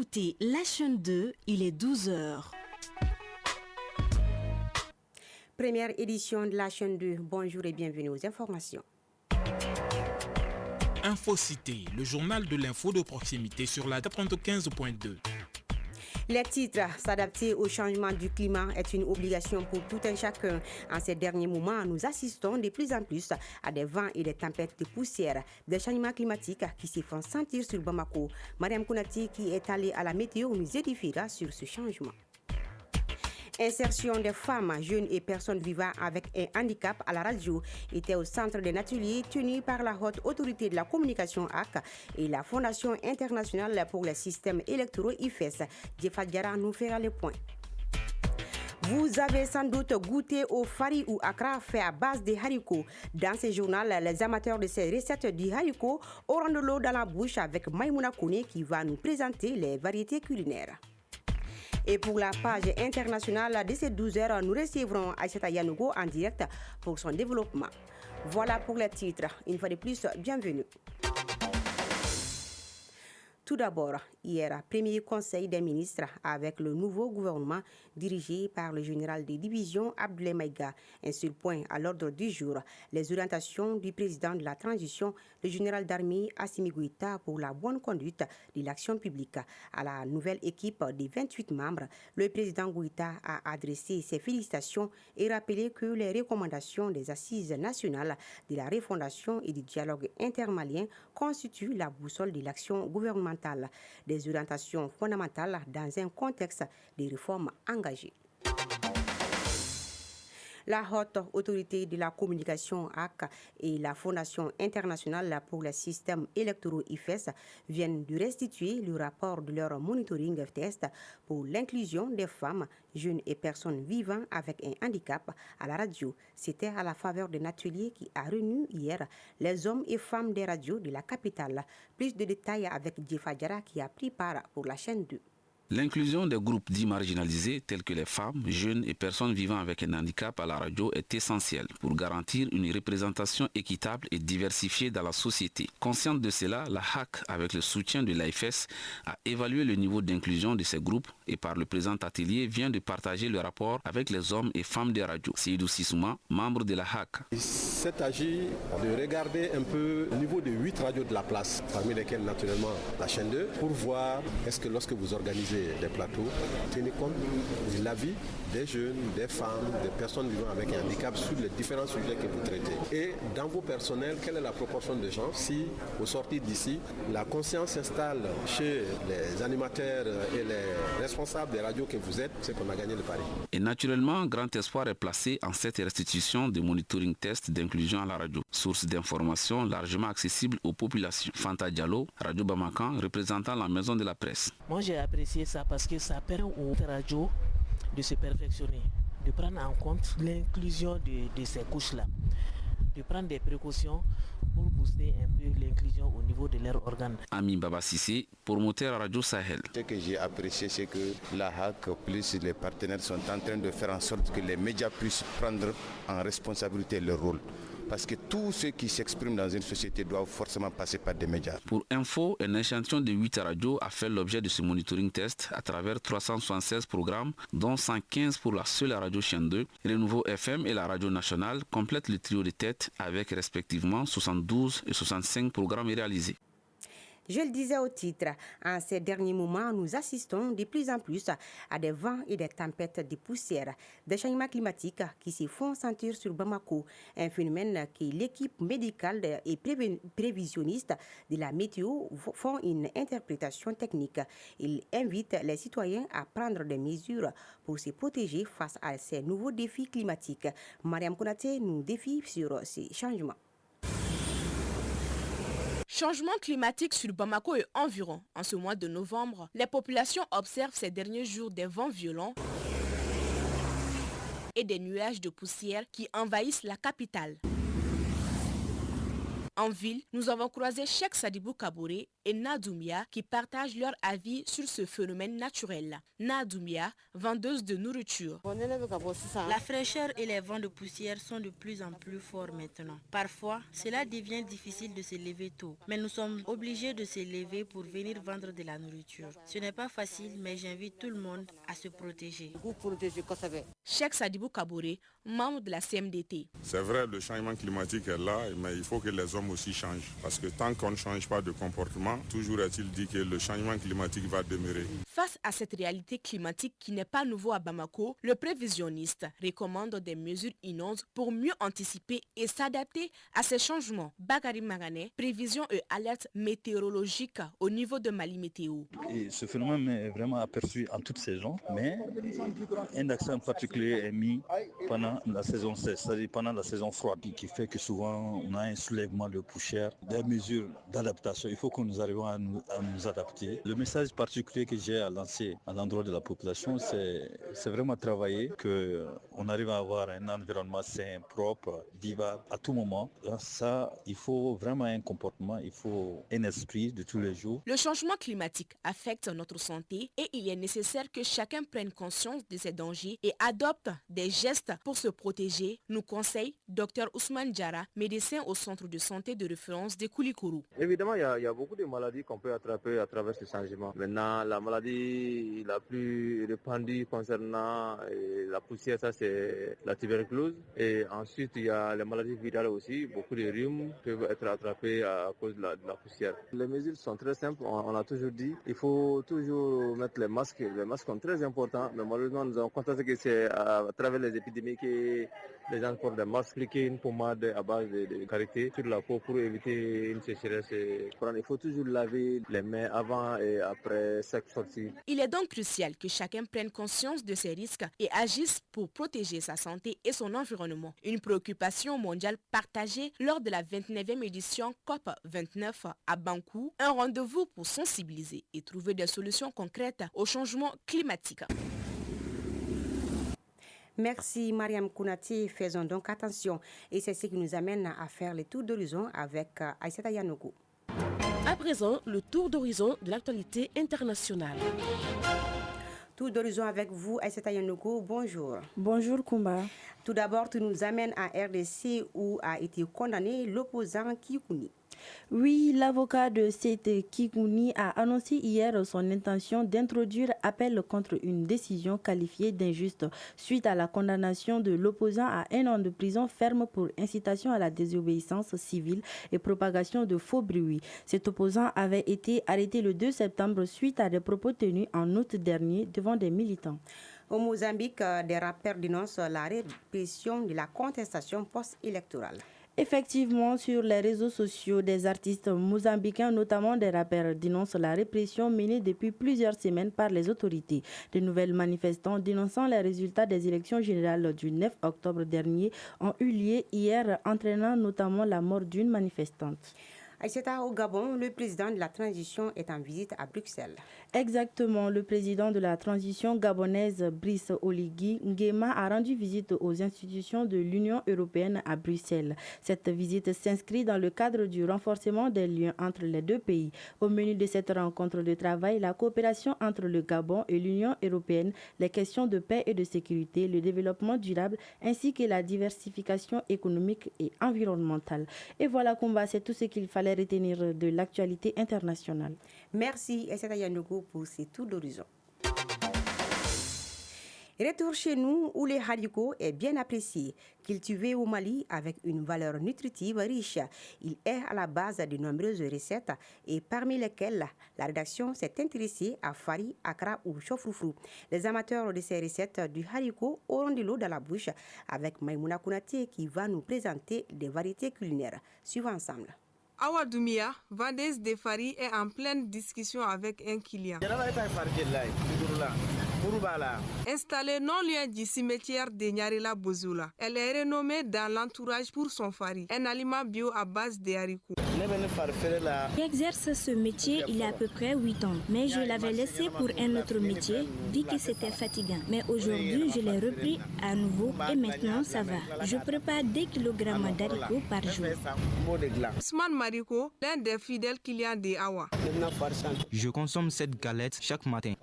écoutez la chaîne 2, il est 12h. Première édition de la chaîne 2. Bonjour et bienvenue aux informations. Infocité, le journal de l'info de proximité sur la 95.2. Les titres, s'adapter au changement du climat est une obligation pour tout un chacun. En ces derniers moments, nous assistons de plus en plus à des vents et des tempêtes de poussière, des changements climatiques qui se font sentir sur Bamako. Mariam Kounati, qui est allée à la météo, nous édifiera sur ce changement. Insertion des femmes, jeunes et personnes vivant avec un handicap à la radio était au centre d'un atelier tenu par la Haute Autorité de la Communication AC et la Fondation internationale pour les systèmes électoraux IFES. Jefa Diara nous fera le point. Vous avez sans doute goûté au fari ou akra fait à base de haricots. Dans ce journal, les amateurs de ces recettes du haricot auront de l'eau dans la bouche avec Maïmouna Kone qui va nous présenter les variétés culinaires. Et pour la page internationale de ces 12 heures, nous recevrons Aïssata Yanougo en direct pour son développement. Voilà pour les titres. Une fois de plus, bienvenue. Tout d'abord, hier, premier conseil des ministres avec le nouveau gouvernement dirigé par le général de division Abdoulaye Maïga. Un seul point à l'ordre du jour, les orientations du président de la transition, le général d'armée Assimi Goïta pour la bonne conduite de l'action publique. À la nouvelle équipe de 28 membres, le président Goïta a adressé ses félicitations et rappelé que les recommandations des assises nationales de la refondation et du dialogue intermalien constituent la boussole de l'action gouvernementale. Des orientations fondamentales dans un contexte de réformes engagées. La Haute Autorité de la Communication AC et la Fondation internationale pour les systèmes électoraux IFES viennent de restituer le rapport de leur monitoring test pour l'inclusion des femmes, jeunes et personnes vivant avec un handicap à la radio. C'était à la faveur d'un atelier qui a réuni hier les hommes et femmes des radios de la capitale. Plus de détails avec Jefa Diara qui a pris part pour la chaîne 2. L'inclusion des groupes dits marginalisés tels que les femmes, jeunes et personnes vivant avec un handicap à la radio est essentielle pour garantir une représentation équitable et diversifiée dans la société. Consciente de cela, la HAC, avec le soutien de l'AFS, a évalué le niveau d'inclusion de ces groupes et par le présent atelier vient de partager le rapport avec les hommes et femmes des radios. Seydou Sissouma, membre de la HAC. Il s'est agi de regarder un peu le niveau de 8 radios de la place, parmi lesquelles naturellement la chaîne 2, pour voir est-ce que lorsque vous organisez des plateaux, tenez compte de la vie des jeunes, des femmes, des personnes vivant avec un handicap sur les différents sujets que vous traitez. Et dans vos personnels, quelle est la proportion de gens si, au sortir d'ici, la conscience s'installe chez les animateurs et les responsables des radios que vous êtes, c'est qu'on a gagné le pari. Et naturellement, grand espoir est placé en cette restitution de monitoring test d'inclusion à la radio, source d'information largement accessible aux populations. Fanta Diallo, Radio Bamakan, représentant la maison de la presse. Moi j'ai apprécié ça parce que ça permet aux radios de se perfectionner, de prendre en compte l'inclusion de ces couches-là, de prendre des précautions pour booster un peu l'inclusion au niveau de leurs organes. Ami Baba Sissé, promoteur Radio Sahel. Ce que j'ai apprécié, c'est que la HAC plus les partenaires sont en train de faire en sorte que les médias puissent prendre en responsabilité leur rôle. Parce que tous ceux qui s'expriment dans une société doivent forcément passer par des médias. Pour info, un échantillon de 8 radios a fait l'objet de ce monitoring test à travers 376 programmes, dont 115 pour la seule radio chaîne 2. Renouveau FM et la radio nationale complètent le trio de tête avec respectivement 72 et 65 programmes réalisés. Je le disais au titre, en ces derniers moments, nous assistons de plus en plus à des vents et des tempêtes de poussière, des changements climatiques qui se font sentir sur Bamako, un phénomène que l'équipe médicale et prévisionniste de la météo font une interprétation technique. Ils invitent les citoyens à prendre des mesures pour se protéger face à ces nouveaux défis climatiques. Mariam Konaté nous défie sur ces changements. Changement climatique sur Bamako et environ. En ce mois de novembre, les populations observent ces derniers jours des vents violents et des nuages de poussière qui envahissent la capitale. En ville, nous avons croisé Cheikh Sadibou Kaboré et Nadoumia qui partagent leur avis sur ce phénomène naturel. Nadoumia, vendeuse de nourriture. La fraîcheur et les vents de poussière sont de plus en plus forts maintenant. Parfois, cela devient difficile de se lever tôt, mais nous sommes obligés de se lever pour venir vendre de la nourriture. Ce n'est pas facile, mais j'invite tout le monde à se protéger. Cheikh Sadibou Kaboré, membre de la CMDT. C'est vrai, le changement climatique est là, mais il faut que les hommes aussi changent. Parce que tant qu'on ne change pas de comportement, toujours est-il dit que le changement climatique va demeurer. Face à cette réalité climatique qui n'est pas nouveau à Bamako, le prévisionniste recommande des mesures innovantes pour mieux anticiper et s'adapter à ces changements. Bakary Magané, prévision et alerte météorologique au niveau de Mali Météo. Et ce phénomène est vraiment aperçu en toutes saisons, mais un accent particulier est mis pendant la saison sèche, c'est-à-dire pendant la saison froide, qui fait que souvent on a un soulèvement de poussière, des mesures d'adaptation. Il faut que nous arrivions à nous adapter. Le message particulier que j'ai à lancer à l'endroit de la population, c'est vraiment travailler, qu'on arrive à avoir un environnement sain, propre, vivable à tout moment. Ça, il faut vraiment un comportement, il faut un esprit de tous les jours. Le changement climatique affecte notre santé et il est nécessaire que chacun prenne conscience de ces dangers et adopte des gestes pour se protéger, nous conseille Dr Ousmane Diarra, médecin au centre de santé de référence de Koulikoro. Évidemment, il y a beaucoup de maladies qu'on peut attraper à travers ce changement. Maintenant, la maladie la plus répandue concernant la poussière, ça c'est la tuberculose. Et ensuite, il y a les maladies virales aussi. Beaucoup de rhumes peuvent être attrapés à cause de la poussière. Les mesures sont très simples, on a toujours dit. Il faut toujours mettre les masques. Les masques sont très importants, mais malheureusement, nous avons constaté que c'est à travers les épidémies que les gens portent des masques. Appliquer une pommade à base de karité sur la peau pour éviter une sécheresse. Il faut toujours laver les mains avant et après chaque sortie. Il est donc crucial que chacun prenne conscience de ces risques et agisse pour protéger sa santé et son environnement. Une préoccupation mondiale partagée lors de la 29e édition COP29 à Bankou. Un rendez-vous pour sensibiliser et trouver des solutions concrètes au changement climatique. Merci Mariam Kounati, faisons donc attention. Et c'est ce qui nous amène à faire le tour d'horizon avec Aïssata Yanogo. À présent, le tour d'horizon de l'actualité internationale. Tour d'horizon avec vous, Aïssata Yanogo, bonjour. Bonjour Koumba. Tout d'abord, tu nous amènes à RDC où a été condamné l'opposant Kikouni. Oui, l'avocat de Sete Kikouni a annoncé hier son intention d'introduire appel contre une décision qualifiée d'injuste suite à la condamnation de l'opposant à 1 an de prison ferme pour incitation à la désobéissance civile et propagation de faux bruits. Cet opposant avait été arrêté le 2 septembre suite à des propos tenus en août dernier devant des militants. Au Mozambique, des rappeurs dénoncent la répression de la contestation post-électorale. Effectivement, sur les réseaux sociaux, des artistes mozambicains, notamment des rappeurs, dénoncent la répression menée depuis plusieurs semaines par les autorités. De nouvelles manifestants dénonçant les résultats des élections générales du 9 octobre dernier ont eu lieu hier, entraînant notamment la mort d'une manifestante. Aïssata, au Gabon, le président de la transition est en visite à Bruxelles. Exactement, le président de la transition gabonaise, Brice Oligui Nguema, a rendu visite aux institutions de l'Union européenne à Bruxelles. Cette visite s'inscrit dans le cadre du renforcement des liens entre les deux pays. Au menu de cette rencontre de travail, la coopération entre le Gabon et l'Union européenne, les questions de paix et de sécurité, le développement durable, ainsi que la diversification économique et environnementale. Et voilà, Koumba, c'est tout ce qu'il fallait retenir de l'actualité internationale. Merci Aïssata Yanogo pour ces tours d'horizon. Retour chez nous où le haricot est bien apprécié. Cultivé au Mali avec une valeur nutritive riche, il est à la base de nombreuses recettes et parmi lesquelles la rédaction s'est intéressée à Fari, Accra ou Chofroufrou. Les amateurs de ces recettes du haricot auront de l'eau dans la bouche avec Maïmouna Kounati qui va nous présenter des variétés culinaires. Suivons ensemble. Awa Doumia, vendeuse de Fari, est en pleine discussion avec un client. Installée non loin du cimetière de Nyarila Bozoula, elle est renommée dans l'entourage pour son Fari, un aliment bio à base de haricots. J'exerce ce métier il y a à peu près 8 ans, mais je l'avais laissé pour un autre métier, vu que c'était fatigant. Mais aujourd'hui, je l'ai repris à nouveau et maintenant ça va. Je prépare 2 kg d'haricots par jour. Ousmane Mariko, l'un des fidèles clients de Awa. Je consomme cette galette chaque matin.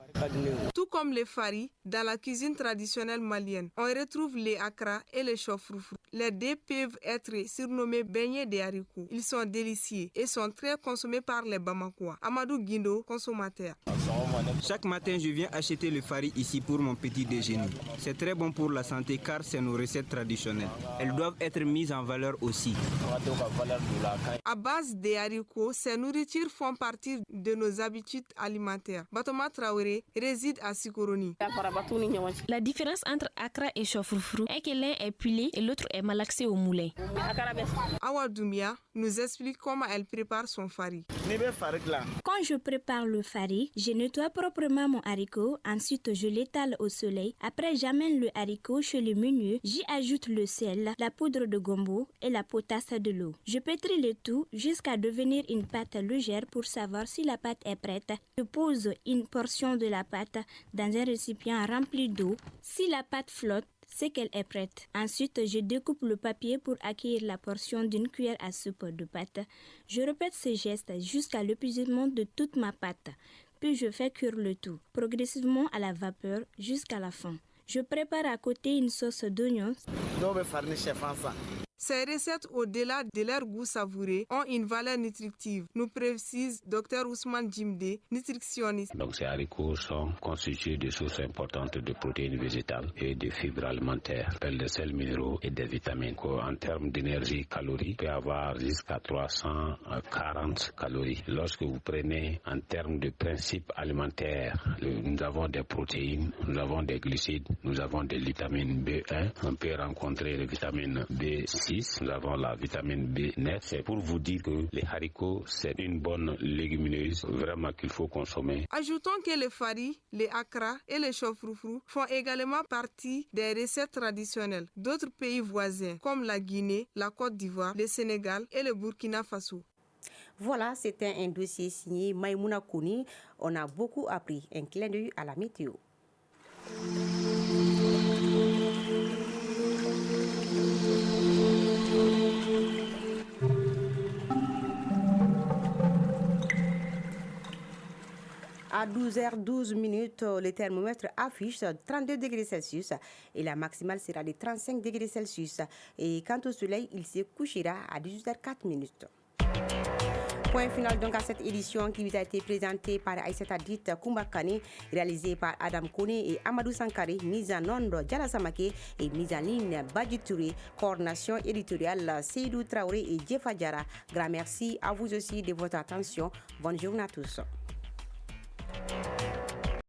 Tout comme les faris, dans la cuisine traditionnelle malienne, on retrouve les akra et les chofroufrou. Les deux peuvent être surnommés beignets de haricots. Ils sont délicieux et sont très consommés par les Bamakois. Amadou Guindo, consommateur. Chaque matin, je viens acheter le fari ici pour mon petit déjeuner. C'est très bon pour la santé car c'est nos recettes traditionnelles. Elles doivent être mises en valeur aussi. À base des haricots, ces nourritures font partie de nos habitudes alimentaires. Batoma Traoré réside à Sikoroni. La différence entre Accra et chofroufrou est que l'un est pilé et l'autre est malaxé au moulin. Awa Doumia nous explique comment elle prépare son fari. Quand je prépare le fari, je nettoie proprement mon haricot, ensuite je l'étale au soleil. Après, j'amène le haricot chez le meunier, j'y ajoute le sel, la poudre de gombo et la potasse de l'eau. Je pétris le tout jusqu'à devenir une pâte légère pour savoir si la pâte est prête. Je pose une portion de la pâte dans un récipient rempli d'eau. Si la pâte flotte, c'est qu'elle est prête. Ensuite, je découpe le papier pour accueillir la portion d'une cuillère à soupe de pâte. Je répète ces gestes jusqu'à l'épuisement de toute ma pâte. Puis je fais cuire le tout, progressivement à la vapeur jusqu'à la fin. Je prépare à côté une sauce d'oignons. Ces recettes, au-delà de leur goût savoureux, ont une valeur nutritive, nous précise Dr Ousmane Djimde, nutritionniste. Donc ces haricots sont constitués de sources importantes de protéines végétales et de fibres alimentaires, de sels minéraux et des vitamines. En termes d'énergie calorique, peut avoir jusqu'à 340 calories. Lorsque vous prenez en termes de principes alimentaires, nous avons des protéines, nous avons des glucides, nous avons des vitamines B1, on peut rencontrer les vitamines B6. Nous avons la vitamine B9. C'est pour vous dire que les haricots, c'est une bonne légumineuse vraiment qu'il faut consommer. Ajoutons que le fari, les akra et les chofroufrou font également partie des recettes traditionnelles d'autres pays voisins comme la Guinée, la Côte d'Ivoire, le Sénégal et le Burkina Faso. Voilà, c'était un dossier signé Maïmouna Kouni. On a beaucoup appris. Un clin d'œil à la météo. À 12h12, le thermomètre affiche 32 degrés Celsius et la maximale sera de 35 degrés Celsius. Et quant au soleil, il se couchera à 18h04. Point final donc à cette édition qui vous a été présentée par Aïssata Dit Koumbakane, réalisée par Adam Kone et Amadou Sankare, mise en onde Diala Samake et mise en ligne Badji Touré, coordination éditoriale Seydou Traoré et Djefa Diara. Grand merci à vous aussi de votre attention. Bonne journée à tous.